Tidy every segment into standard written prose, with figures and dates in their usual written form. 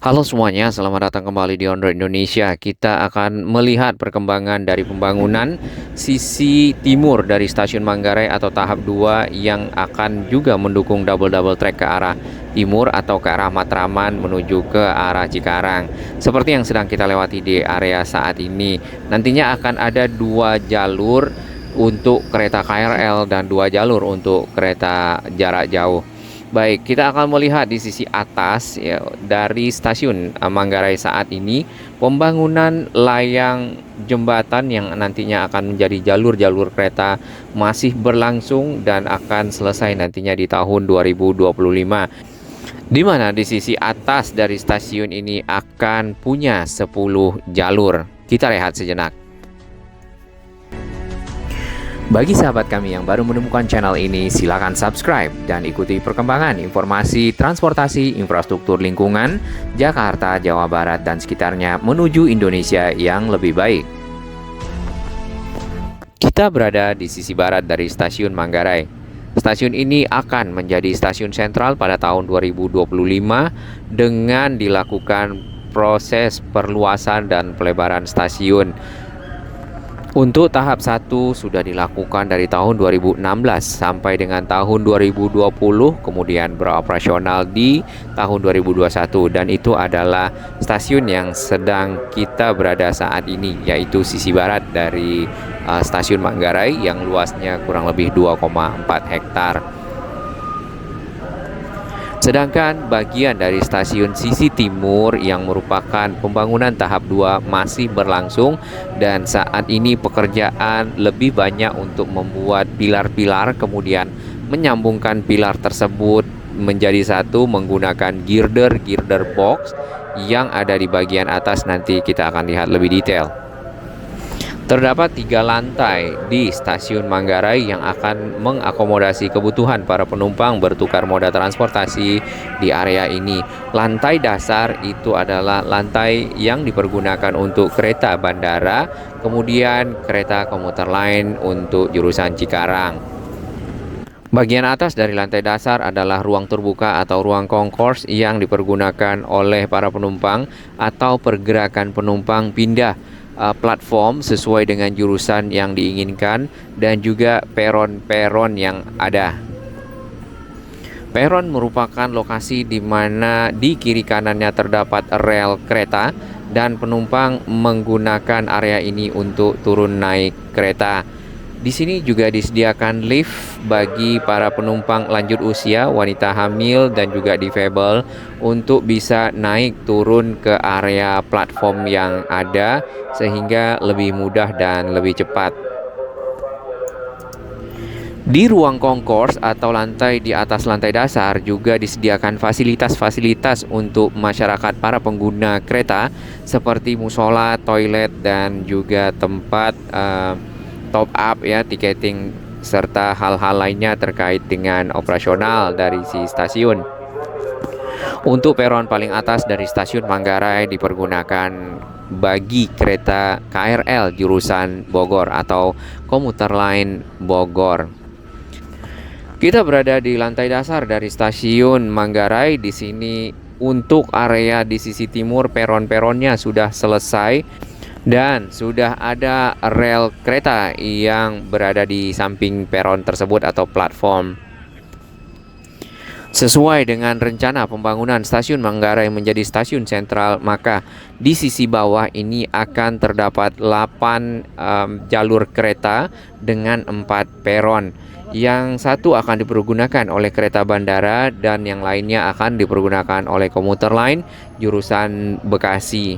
Halo semuanya, selamat datang kembali di Ondro Indonesia. Kita akan melihat perkembangan dari pembangunan sisi timur dari Stasiun Manggarai atau tahap 2 yang akan juga mendukung double track ke arah timur atau ke arah Matraman menuju ke arah Cikarang. Seperti yang sedang kita lewati di area saat ini. Nantinya akan ada 2 jalur untuk kereta KRL dan 2 jalur untuk kereta jarak jauh. Baik, kita akan melihat di sisi atas ya, dari stasiun Manggarai saat ini pembangunan layang jembatan yang nantinya akan menjadi jalur-jalur kereta masih berlangsung dan akan selesai nantinya di tahun 2025. Di mana di sisi atas dari stasiun ini akan punya 10 jalur. Kita lihat sejenak. Bagi sahabat kami yang baru menemukan channel ini, silakan subscribe dan ikuti perkembangan informasi transportasi infrastruktur lingkungan Jakarta, Jawa Barat, dan sekitarnya menuju Indonesia yang lebih baik. Kita berada di sisi barat dari Stasiun Manggarai. Stasiun ini akan menjadi stasiun sentral pada tahun 2025 dengan dilakukan proses perluasan dan pelebaran stasiun. Untuk tahap 1 sudah dilakukan dari tahun 2016 sampai dengan tahun 2020, kemudian beroperasional di tahun 2021, dan itu adalah stasiun yang sedang kita berada saat ini, yaitu sisi barat dari stasiun Manggarai yang luasnya kurang lebih 2,4 hektar. Sedangkan bagian dari stasiun sisi timur yang merupakan pembangunan tahap 2 masih berlangsung, dan saat ini pekerjaan lebih banyak untuk membuat pilar-pilar, kemudian menyambungkan pilar tersebut menjadi satu menggunakan girder box yang ada di bagian atas. Nanti kita akan lihat lebih detail. Terdapat 3 lantai di Stasiun Manggarai yang akan mengakomodasi kebutuhan para penumpang bertukar moda transportasi di area ini. Lantai dasar itu adalah lantai yang dipergunakan untuk kereta bandara, kemudian kereta komuter lain untuk jurusan Cikarang. Bagian atas dari lantai dasar adalah ruang terbuka atau ruang concourse yang dipergunakan oleh para penumpang atau pergerakan penumpang pindah platform sesuai dengan jurusan yang diinginkan, dan juga peron-peron yang ada. Peron merupakan lokasi di mana di kiri kanannya terdapat rel kereta dan penumpang menggunakan area ini untuk turun naik kereta. Di sini juga disediakan lift bagi para penumpang lanjut usia, wanita hamil, dan juga difabel untuk bisa naik turun ke area platform yang ada sehingga lebih mudah dan lebih cepat. Di ruang concourse atau lantai di atas lantai dasar juga disediakan fasilitas-fasilitas untuk masyarakat para pengguna kereta seperti musola, toilet, dan juga tempat top up ya, tiketing, serta hal-hal lainnya terkait dengan operasional dari si stasiun. Untuk peron paling atas dari Stasiun Manggarai dipergunakan bagi kereta KRL jurusan Bogor atau komuter lain Bogor. Kita berada di lantai dasar dari Stasiun Manggarai. Di sini untuk area di sisi timur peron-peronnya sudah selesai dan sudah ada rel kereta yang berada di samping peron tersebut atau platform. Sesuai dengan rencana pembangunan Stasiun Manggarai menjadi stasiun sentral, maka di sisi bawah ini akan terdapat 8 jalur kereta dengan 4 peron. Yang satu akan dipergunakan oleh kereta bandara dan yang lainnya akan dipergunakan oleh komuter lain jurusan Bekasi.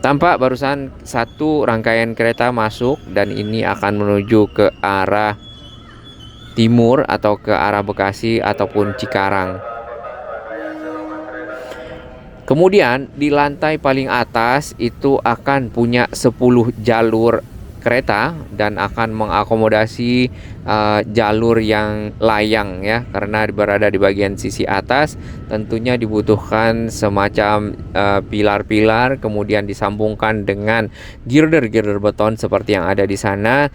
Tampak barusan satu rangkaian kereta masuk dan ini akan menuju ke arah timur atau ke arah Bekasi ataupun Cikarang. Kemudian di lantai paling atas itu akan punya 10 jalur kereta dan akan mengakomodasi jalur yang layang ya, karena berada di bagian sisi atas tentunya dibutuhkan semacam pilar-pilar, kemudian disambungkan dengan girder beton seperti yang ada di sana.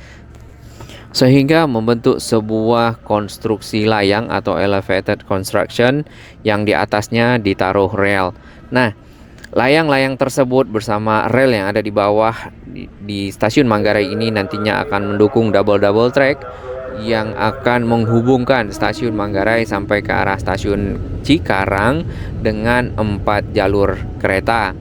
sehingga membentuk sebuah konstruksi layang atau elevated construction yang di atasnya ditaruh rel. Nah, layang-layang tersebut bersama rel yang ada di bawah di stasiun Manggarai ini nantinya akan mendukung double track yang akan menghubungkan stasiun Manggarai sampai ke arah stasiun Cikarang dengan 4 jalur kereta.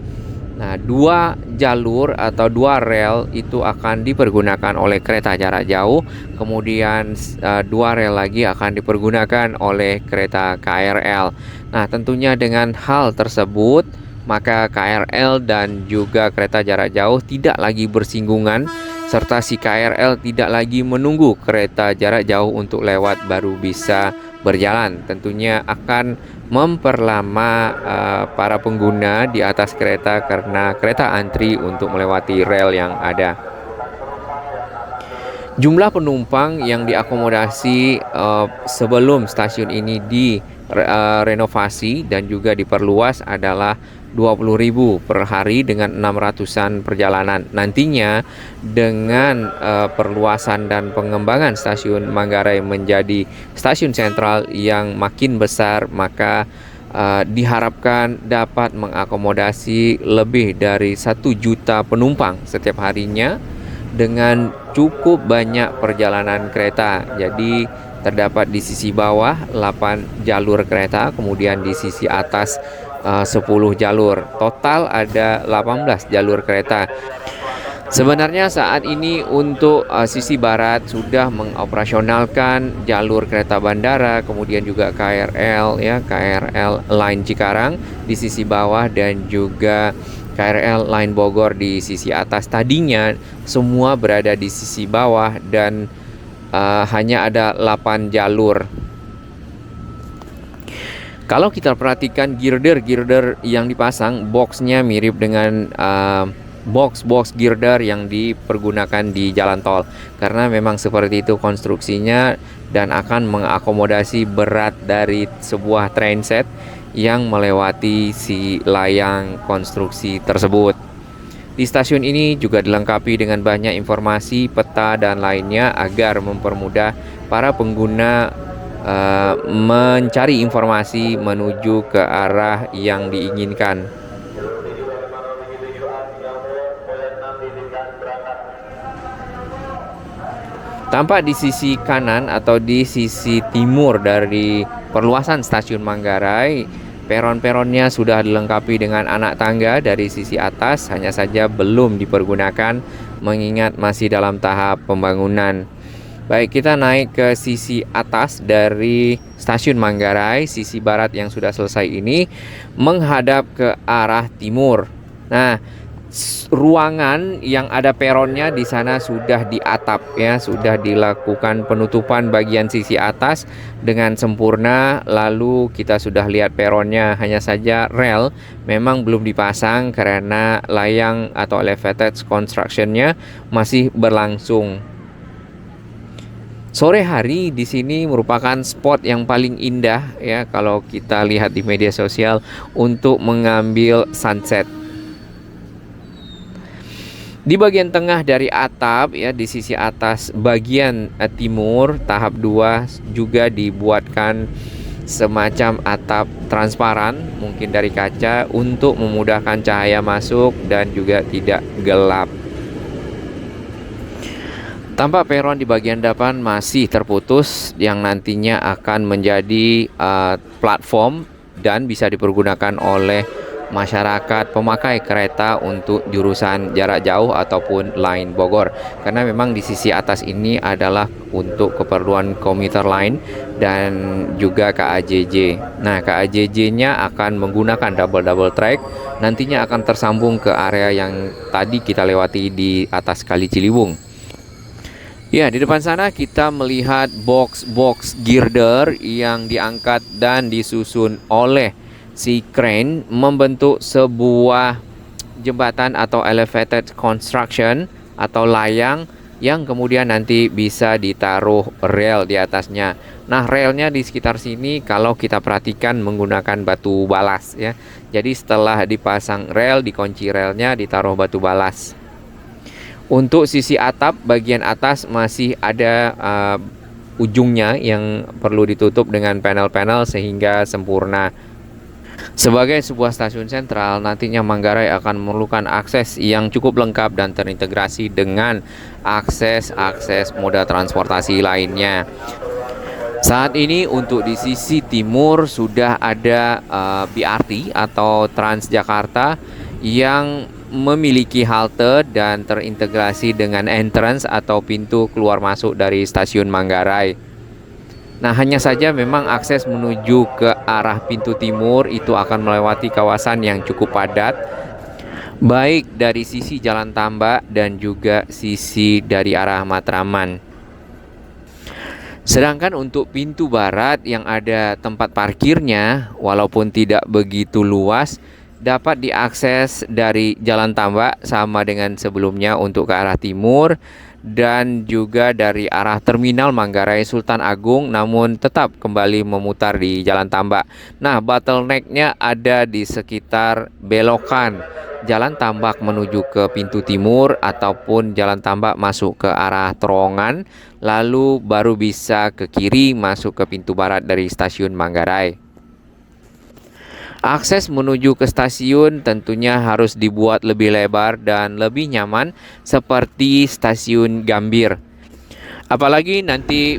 Nah, 2 jalur atau 2 rel itu akan dipergunakan oleh kereta jarak jauh, kemudian 2 rel lagi akan dipergunakan oleh kereta KRL. Nah, tentunya dengan hal tersebut, maka KRL dan juga kereta jarak jauh tidak lagi bersinggungan, serta si KRL tidak lagi menunggu kereta jarak jauh untuk lewat baru bisa berjalan. Tentunya akan memperlama para pengguna di atas kereta karena kereta antri untuk melewati rel yang ada. Jumlah penumpang yang diakomodasi sebelum stasiun ini direnovasi dan juga diperluas adalah 20.000 per hari dengan 600-an perjalanan. Nantinya dengan perluasan dan pengembangan stasiun Manggarai menjadi stasiun sentral yang makin besar, maka diharapkan dapat mengakomodasi lebih dari 1 juta penumpang setiap harinya dengan cukup banyak perjalanan kereta. Jadi terdapat di sisi bawah 8 jalur kereta, kemudian di sisi atas 10 jalur. Total ada 18 jalur kereta. Sebenarnya saat ini untuk sisi barat sudah mengoperasionalkan jalur kereta bandara, kemudian juga KRL KRL Line Cikarang di sisi bawah dan juga KRL Line Bogor di sisi atas. Tadinya semua berada di sisi bawah dan hanya ada 8 jalur. Kalau kita perhatikan girder yang dipasang, boxnya mirip dengan box girder yang dipergunakan di jalan tol, karena memang seperti itu konstruksinya dan akan mengakomodasi berat dari sebuah trainset yang melewati si layang konstruksi tersebut. Di stasiun ini juga dilengkapi dengan banyak informasi, peta dan lainnya agar mempermudah para pengguna mencari informasi menuju ke arah yang diinginkan. Tampak di sisi kanan atau di sisi timur dari perluasan stasiun Manggarai, peron-peronnya sudah dilengkapi dengan anak tangga dari sisi atas, hanya saja belum dipergunakan mengingat masih dalam tahap pembangunan. Baik, kita naik ke sisi atas dari stasiun Manggarai, sisi barat yang sudah selesai ini menghadap ke arah timur. Nah, ruangan yang ada peronnya di sana sudah diatap sudah dilakukan penutupan bagian sisi atas dengan sempurna. Lalu kita sudah lihat peronnya, hanya saja rel memang belum dipasang karena layang atau elevated construction-nya masih berlangsung. Sore hari di sini merupakan spot yang paling indah kalau kita lihat di media sosial untuk mengambil sunset. Di bagian tengah dari atap di sisi atas bagian timur tahap 2 juga dibuatkan semacam atap transparan mungkin dari kaca untuk memudahkan cahaya masuk dan juga tidak gelap. Tampak peron di bagian depan masih terputus yang nantinya akan menjadi platform dan bisa dipergunakan oleh masyarakat pemakai kereta untuk jurusan jarak jauh ataupun line Bogor, karena memang di sisi atas ini adalah untuk keperluan komuter line dan juga KAJJ. Nah, KAJJ-nya akan menggunakan double track, nantinya akan tersambung ke area yang tadi kita lewati di atas Kali Ciliwung. Ya, di depan sana kita melihat box girder yang diangkat dan disusun oleh si crane membentuk sebuah jembatan atau elevated construction atau layang yang kemudian nanti bisa ditaruh rel di atasnya. Nah, relnya di sekitar sini kalau kita perhatikan menggunakan batu balas Jadi setelah dipasang rel, dikunci relnya, ditaruh batu balas. Untuk sisi atap bagian atas masih ada ujungnya yang perlu ditutup dengan panel-panel sehingga sempurna. Sebagai sebuah stasiun sentral, nantinya Manggarai akan memerlukan akses yang cukup lengkap dan terintegrasi dengan akses-akses moda transportasi lainnya. Saat ini untuk di sisi timur sudah ada BRT atau Transjakarta yang memiliki halte dan terintegrasi dengan entrance atau pintu keluar masuk dari stasiun Manggarai. Nah, hanya saja memang akses menuju ke arah pintu timur itu akan melewati kawasan yang cukup padat, baik dari sisi Jalan Tambak dan juga sisi dari arah Matraman. Sedangkan untuk pintu barat yang ada tempat parkirnya, walaupun tidak begitu luas, dapat diakses dari Jalan Tambak sama dengan sebelumnya untuk ke arah timur, dan juga dari arah Terminal Manggarai Sultan Agung, namun tetap kembali memutar di Jalan Tambak. Nah, bottleneck-nya ada di sekitar belokan Jalan Tambak menuju ke pintu timur ataupun Jalan Tambak masuk ke arah terowongan, lalu baru bisa ke kiri masuk ke pintu barat dari stasiun Manggarai. Akses menuju ke stasiun tentunya harus dibuat lebih lebar dan lebih nyaman seperti stasiun Gambir. Apalagi nanti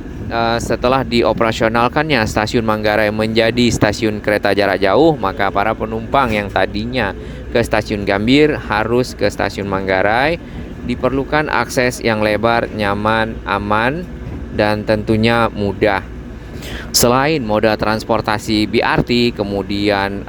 setelah dioperasionalkannya stasiun Manggarai menjadi stasiun kereta jarak jauh, maka para penumpang yang tadinya ke stasiun Gambir harus ke stasiun Manggarai. Diperlukan akses yang lebar, nyaman, aman, dan tentunya mudah. Selain moda transportasi BRT, kemudian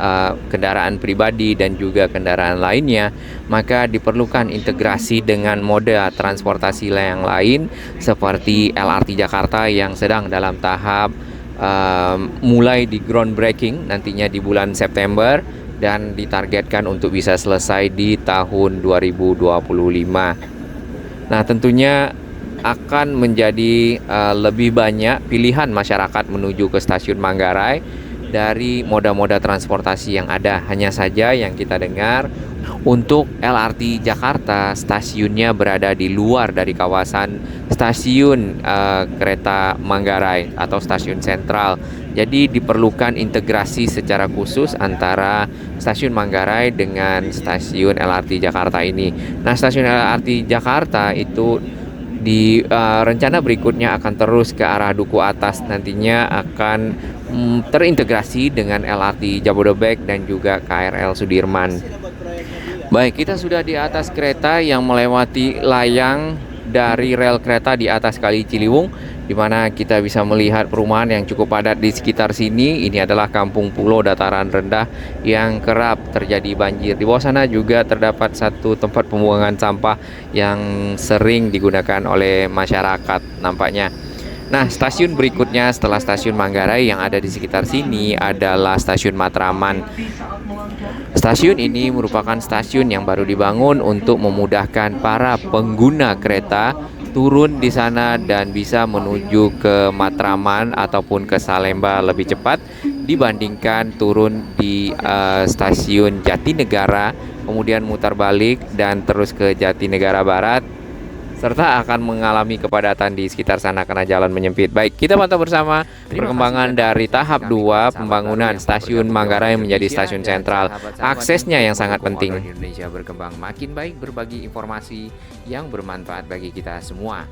kendaraan pribadi dan juga kendaraan lainnya, maka diperlukan integrasi dengan moda transportasi yang lain seperti LRT Jakarta yang sedang dalam tahap mulai di groundbreaking nantinya di bulan September dan ditargetkan untuk bisa selesai di tahun 2025. Nah, tentunya akan menjadi lebih banyak pilihan masyarakat menuju ke stasiun Manggarai dari moda-moda transportasi yang ada. Hanya saja yang kita dengar untuk LRT Jakarta stasiunnya berada di luar dari kawasan stasiun kereta Manggarai atau stasiun sentral. Jadi diperlukan integrasi secara khusus antara stasiun Manggarai dengan stasiun LRT Jakarta ini. Nah, stasiun LRT Jakarta itu di rencana berikutnya akan terus ke arah Duku Atas, nantinya akan terintegrasi dengan LRT Jabodebek dan juga KRL Sudirman. Baik, kita sudah di atas kereta yang melewati layang dari rel kereta di atas Kali Ciliwung, di mana kita bisa melihat perumahan yang cukup padat di sekitar sini. Ini adalah kampung pulau dataran rendah yang kerap terjadi banjir. Di bawah sana juga terdapat satu tempat pembuangan sampah yang sering digunakan oleh masyarakat nampaknya. Nah, stasiun berikutnya setelah stasiun Manggarai yang ada di sekitar sini adalah stasiun Matraman. Stasiun ini merupakan stasiun yang baru dibangun untuk memudahkan para pengguna kereta turun di sana dan bisa menuju ke Matraman ataupun ke Salemba lebih cepat dibandingkan turun di stasiun Jatinegara, kemudian mutar balik dan terus ke Jatinegara Barat, serta akan mengalami kepadatan di sekitar sana karena jalan menyempit. Baik, kita pantau bersama perkembangan dari tahap 2 pembangunan stasiun Manggarai menjadi stasiun sentral. Aksesnya yang sangat penting. Indonesia berkembang makin baik, berbagi informasi yang bermanfaat bagi kita semua.